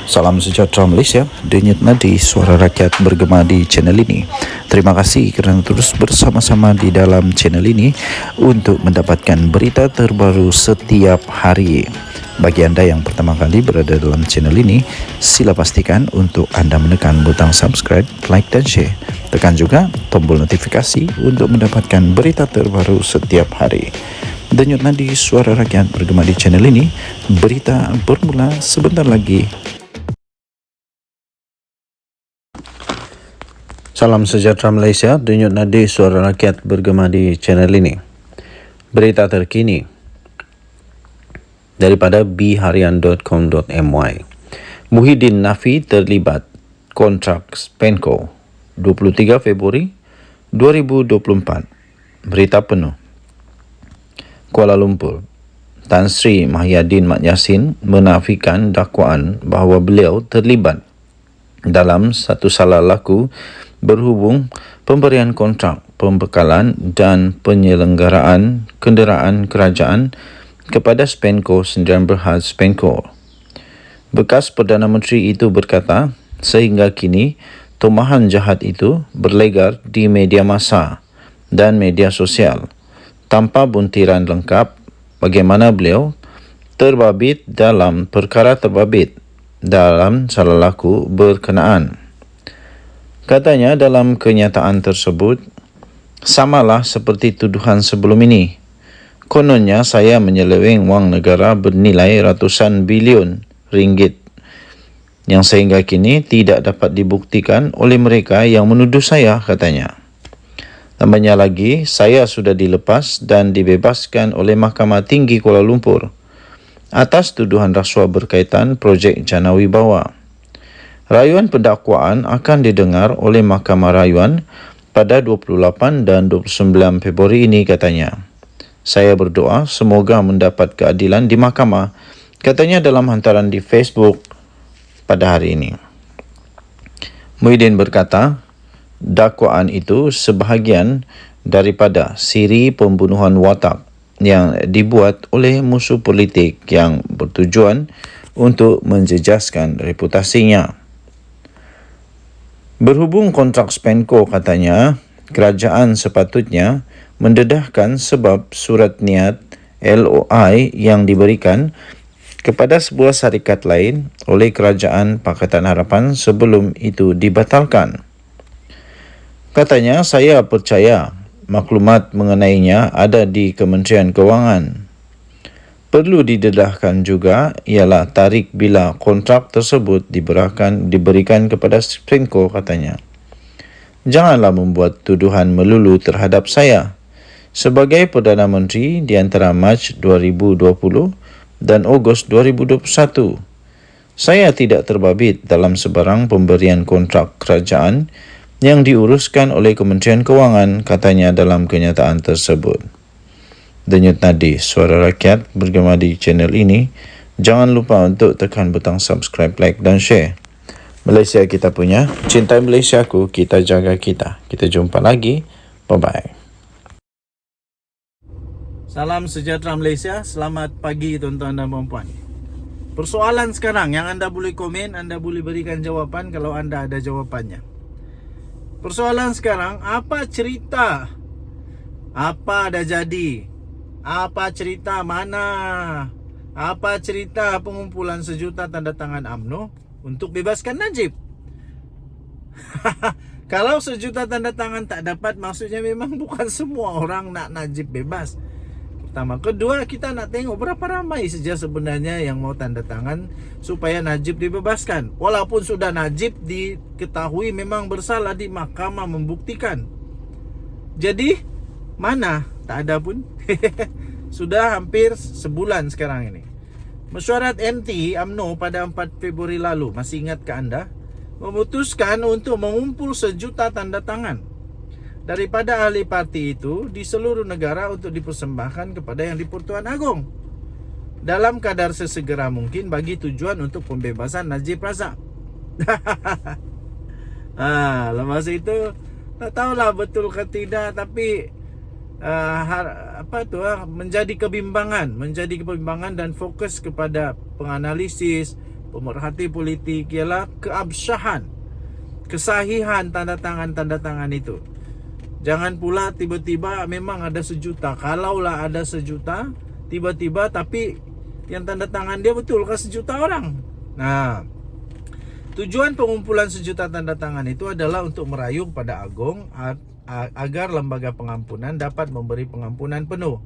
Salam sejahtera Malaysia, denyut nadi suara rakyat bergema di channel ini. Terima kasih kerana terus bersama-sama di dalam channel ini untuk mendapatkan berita terbaru setiap hari. Bagi anda yang pertama kali berada dalam channel ini, sila pastikan untuk anda menekan butang subscribe, like dan share. Tekan juga tombol notifikasi untuk mendapatkan berita terbaru setiap hari. Denyut nadi suara rakyat bergema di channel ini, berita bermula sebentar lagi. Salam sejahtera Malaysia, denyut nadi suara rakyat bergema di channel ini. Berita terkini daripada bharian.com.my. Muhyiddin Nafi terlibat kontrak Spenco 23 Februari 2024. Berita penuh. Kuala Lumpur. Tan Sri Mahyadin Mat Yassin menafikan dakwaan bahawa beliau terlibat dalam satu salah laku berhubung pemberian kontrak pembekalan dan penyelenggaraan kenderaan kerajaan kepada Spenco Sdn Bhd Spenco. Bekas Perdana Menteri itu berkata, sehingga kini tumahan jahat itu berlegar di media massa dan media sosial tanpa buntiran lengkap bagaimana beliau terbabit dalam perkara terbabit dalam salah laku berkenaan. Katanya dalam kenyataan tersebut, samalah seperti tuduhan sebelum ini. Kononnya saya menyeleweng wang negara bernilai ratusan bilion ringgit yang sehingga kini tidak dapat dibuktikan oleh mereka yang menuduh saya, katanya. Tambahnya lagi, saya sudah dilepas dan dibebaskan oleh Mahkamah Tinggi Kuala Lumpur atas tuduhan rasuah berkaitan projek Jana Wibawa. Rayuan pendakwaan akan didengar oleh Mahkamah Rayuan pada 28 dan 29 Februari ini, katanya. Saya berdoa semoga mendapat keadilan di mahkamah, katanya dalam hantaran di Facebook pada hari ini. Muhyiddin berkata, dakwaan itu sebahagian daripada siri pembunuhan watak yang dibuat oleh musuh politik yang bertujuan untuk menjejaskan reputasinya. Berhubung kontrak Spenco, katanya, kerajaan sepatutnya mendedahkan sebab surat niat LOI yang diberikan kepada sebuah syarikat lain oleh Kerajaan Pakatan Harapan sebelum itu dibatalkan. Katanya, saya percaya maklumat mengenainya ada di Kementerian Kewangan. Perlu didedahkan juga ialah tarikh bila kontrak tersebut diberikan kepada Spenco, katanya. Janganlah membuat tuduhan melulu terhadap saya. Sebagai Perdana Menteri di antara Mac 2020 dan Ogos 2021, saya tidak terbabit dalam sebarang pemberian kontrak kerajaan yang diuruskan oleh Kementerian Kewangan, katanya dalam kenyataan tersebut. Denyut nadi suara rakyat bergema di channel ini. Jangan lupa untuk tekan butang subscribe, like dan share. Malaysia kita punya, cintai Malaysiaku, kita jaga kita. Kita jumpa lagi. Bye-bye. Salam sejahtera Malaysia. Selamat pagi tuan-tuan dan puan-puan. Persoalan sekarang yang anda boleh komen, anda boleh berikan jawapan kalau anda ada jawapannya. Persoalan sekarang, apa cerita? Apa dah jadi? Apa cerita mana? Apa cerita pengumpulan sejuta tanda tangan UMNO untuk bebaskan Najib? Kalau sejuta tanda tangan tak dapat, maksudnya memang bukan semua orang nak Najib bebas. Pertama. Kedua, kita nak tengok berapa ramai saja sebenarnya yang mau tanda tangan supaya Najib dibebaskan. Walaupun sudah Najib diketahui memang bersalah di mahkamah membuktikan. Jadi, mana? Tak ada pun. Sudah hampir sebulan sekarang ini. Mesyuarat MT UMNO pada 4 Februari lalu, masih ingat ke anda? Memutuskan untuk mengumpul sejuta tanda tangan daripada ahli parti itu di seluruh negara untuk dipersembahkan kepada Yang di-Pertuan Agong dalam kadar sesegera mungkin bagi tujuan untuk pembebasan Najib Razak. Lepas itu tak tahulah betul ke tidak, tapi menjadi kebimbangan dan fokus kepada penganalisis, pemerhati politik ialah keabsahan, kesahihan tanda tangan itu. Jangan pula tiba-tiba memang ada 1 juta. Kalaulah ada 1 juta tiba-tiba, tapi yang tanda tangan dia betul ke 1 juta orang. Nah, tujuan pengumpulan 1 juta tanda tangan itu adalah untuk merayu kepada Agong agar lembaga pengampunan dapat memberi pengampunan penuh,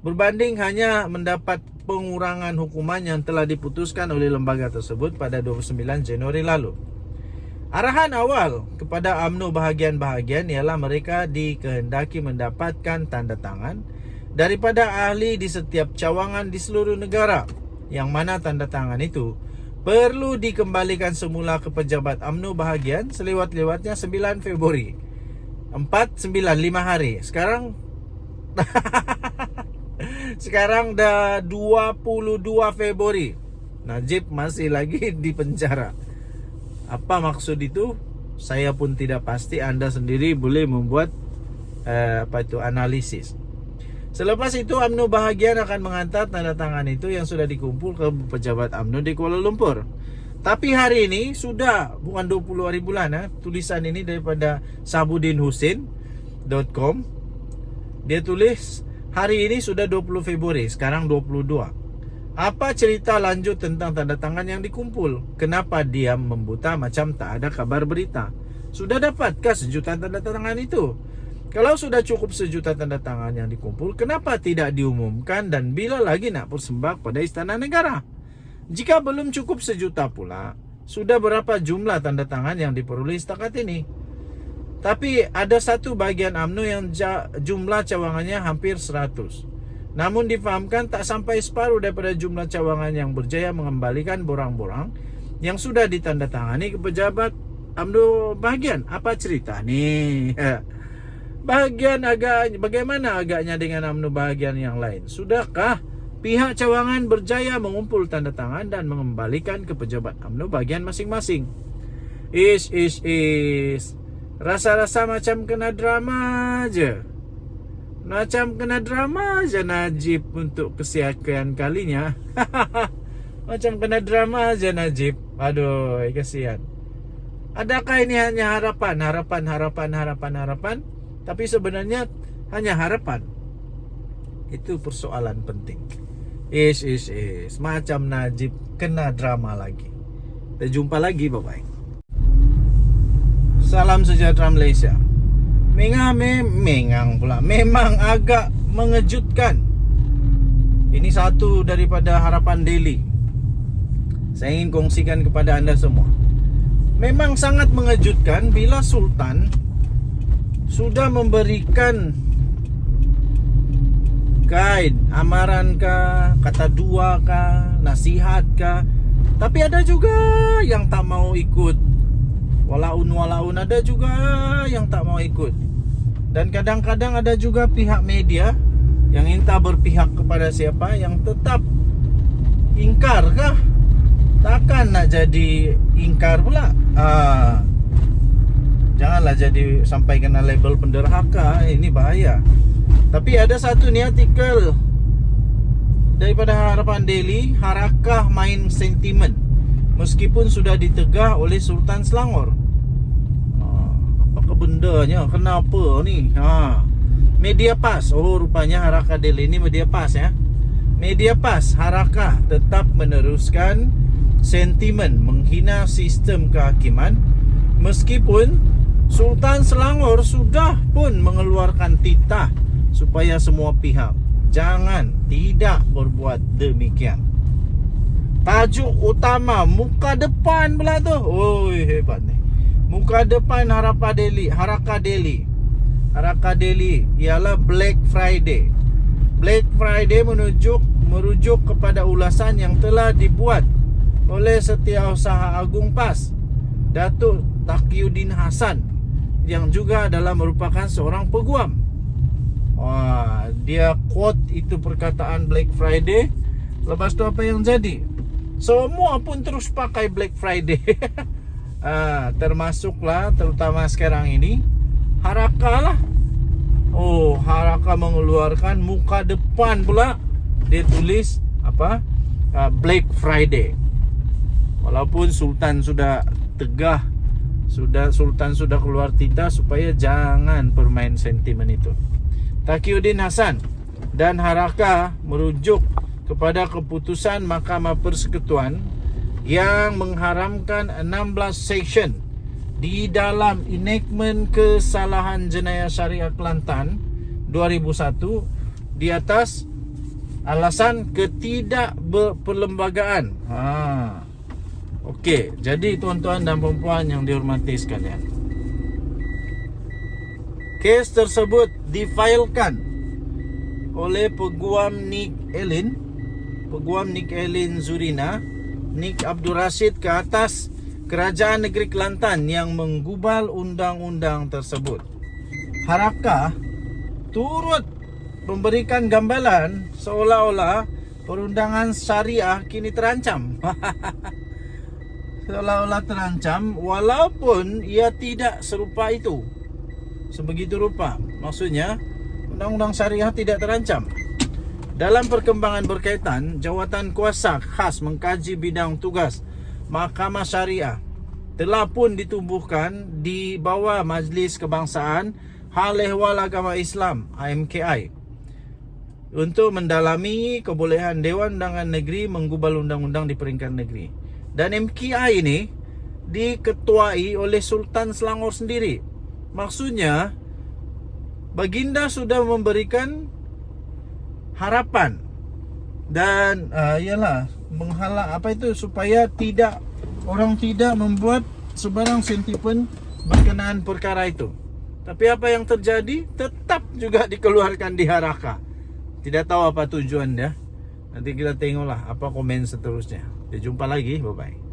berbanding hanya mendapat pengurangan hukuman yang telah diputuskan oleh lembaga tersebut pada 29 Januari lalu. Arahan awal kepada UMNO bahagian-bahagian ialah mereka dikehendaki mendapatkan tanda tangan daripada ahli di setiap cawangan di seluruh negara, yang mana tanda tangan itu perlu dikembalikan semula ke pejabat UMNO bahagian selewat-lewatnya 9 Februari 495 hari. Sekarang dah 22 Februari. Najib masih lagi di penjara. Apa maksud itu? Saya pun tidak pasti. Anda sendiri boleh membuat analisis. Selepas itu UMNO bahagian akan mengantar tanda tangan itu yang sudah dikumpul ke pejabat UMNO di Kuala Lumpur. Tapi hari ini sudah, bukan 20 hari bulan. Tulisan ini daripada sabudinhusin.com. Dia tulis hari ini sudah 20 Februari, sekarang 22. Apa cerita lanjut tentang tanda tangan yang dikumpul? Kenapa diam membuta macam tak ada kabar berita? Sudah dapatkah 1 juta tanda tangan itu? Kalau sudah cukup 1 juta tanda tangan yang dikumpul, kenapa tidak diumumkan dan bila lagi nak persembah pada Istana Negara? Jika belum cukup 1 juta pula, sudah berapa jumlah tanda tangan yang diperoleh setakat ini? Tapi ada satu bagian UMNO yang jumlah cawangannya hampir 100. Namun difahamkan tak sampai separuh daripada jumlah cawangan yang berjaya mengembalikan borang-borang yang sudah ditandatangani ke pejabat UMNO bahagian. Apa cerita ni? Bagaimana agaknya dengan UMNO bahagian yang lain? Sudahkah pihak cawangan berjaya mengumpul tanda tangan dan mengembalikan ke pejabat UMNO bahagian masing-masing? Rasa-rasa macam kena drama je. Macam kena drama je Najib untuk kesekian kalinya. Macam kena drama je Najib. Aduh, kasihan. Adakah ini hanya harapan? Tapi sebenarnya hanya harapan. Itu persoalan penting. Macam Najib kena drama lagi. Kita jumpa lagi, bye-bye. Salam sejahtera Malaysia. Memang agak mengejutkan. Ini satu daripada harapan daily. Saya ingin kongsikan kepada anda semua. Memang sangat mengejutkan bila Sultan sudah memberikan guide, amaran kah, kata dua kah, nasihat kah, tapi ada juga yang tak mau ikut. Walaun ada juga yang tak mau ikut. Dan kadang-kadang ada juga pihak media yang entah berpihak kepada siapa yang tetap ingkar kah? Takkan nak jadi ingkar pula. Janganlah jadi sampai kena label penderhaka. Ini bahaya. Tapi ada satu ni artikel daripada Harapan Daily, Harakah main sentimen meskipun sudah ditegah oleh Sultan Selangor. Apa bendanya? Kenapa ni? Media PAS. Oh, rupanya Harakah Daily ni media PAS ya. Media PAS, Harakah tetap meneruskan sentimen menghina sistem kehakiman meskipun Sultan Selangor sudah pun mengeluarkan titah supaya semua pihak tidak berbuat demikian. Tajuk utama muka depan pula tu. Oi, hebat ni. Muka depan Harakah Daily ialah Black Friday. Black Friday merujuk kepada ulasan yang telah dibuat oleh Setiausaha Agung PAS, Datuk Taqiyuddin Hasan, yang juga adalah merupakan seorang peguam. Dia quote itu perkataan Black Friday. Lepas tu apa yang jadi? Semua pun terus pakai Black Friday. Termasuklah terutama sekarang ini Harakah lah. Harakah mengeluarkan muka depan pula. Dia tulis apa? Black Friday. Walaupun Sultan sudah tegah, Sultan sudah keluar titah supaya jangan permain sentimen itu. Taqiyuddin Hasan dan Harakah merujuk kepada keputusan Mahkamah Persekutuan yang mengharamkan 16 seksyen di dalam enactment kesalahan jenayah syariah Kelantan 2001 di atas alasan ketidakperlembagaan. Okey, jadi tuan-tuan dan puan-puan yang dihormati sekalian, kes tersebut difailkan oleh Peguam Nick Elin Zurina, Nick Abdul Rashid ke atas Kerajaan Negeri Kelantan yang menggubal undang-undang tersebut. Harakah turut memberikan gambaran seolah-olah perundangan syariah kini terancam. Seolah-olah terancam walaupun ia tidak serupa itu. Sebegitu rupa. Maksudnya undang-undang syariah tidak terancam. Dalam perkembangan berkaitan, Jawatan Kuasa Khas Mengkaji Bidang Tugas Mahkamah Syariah telah pun ditubuhkan di bawah Majlis Kebangsaan Hal Ehwal Agama Islam (AMKI) untuk mendalami kebolehan Dewan Undangan Negeri menggubal undang-undang di peringkat negeri. Dan MKI ini diketuai oleh Sultan Selangor sendiri. Maksudnya Baginda sudah memberikan harapan dan ialah menghalang supaya orang tidak membuat sebarang sentimen berkenaan perkara itu. Tapi apa yang terjadi tetap juga dikeluarkan di Harakah. Tidak tahu apa tujuan dia. Nanti kita tengoklah apa komen seterusnya. Kita jumpa lagi. Bye bye.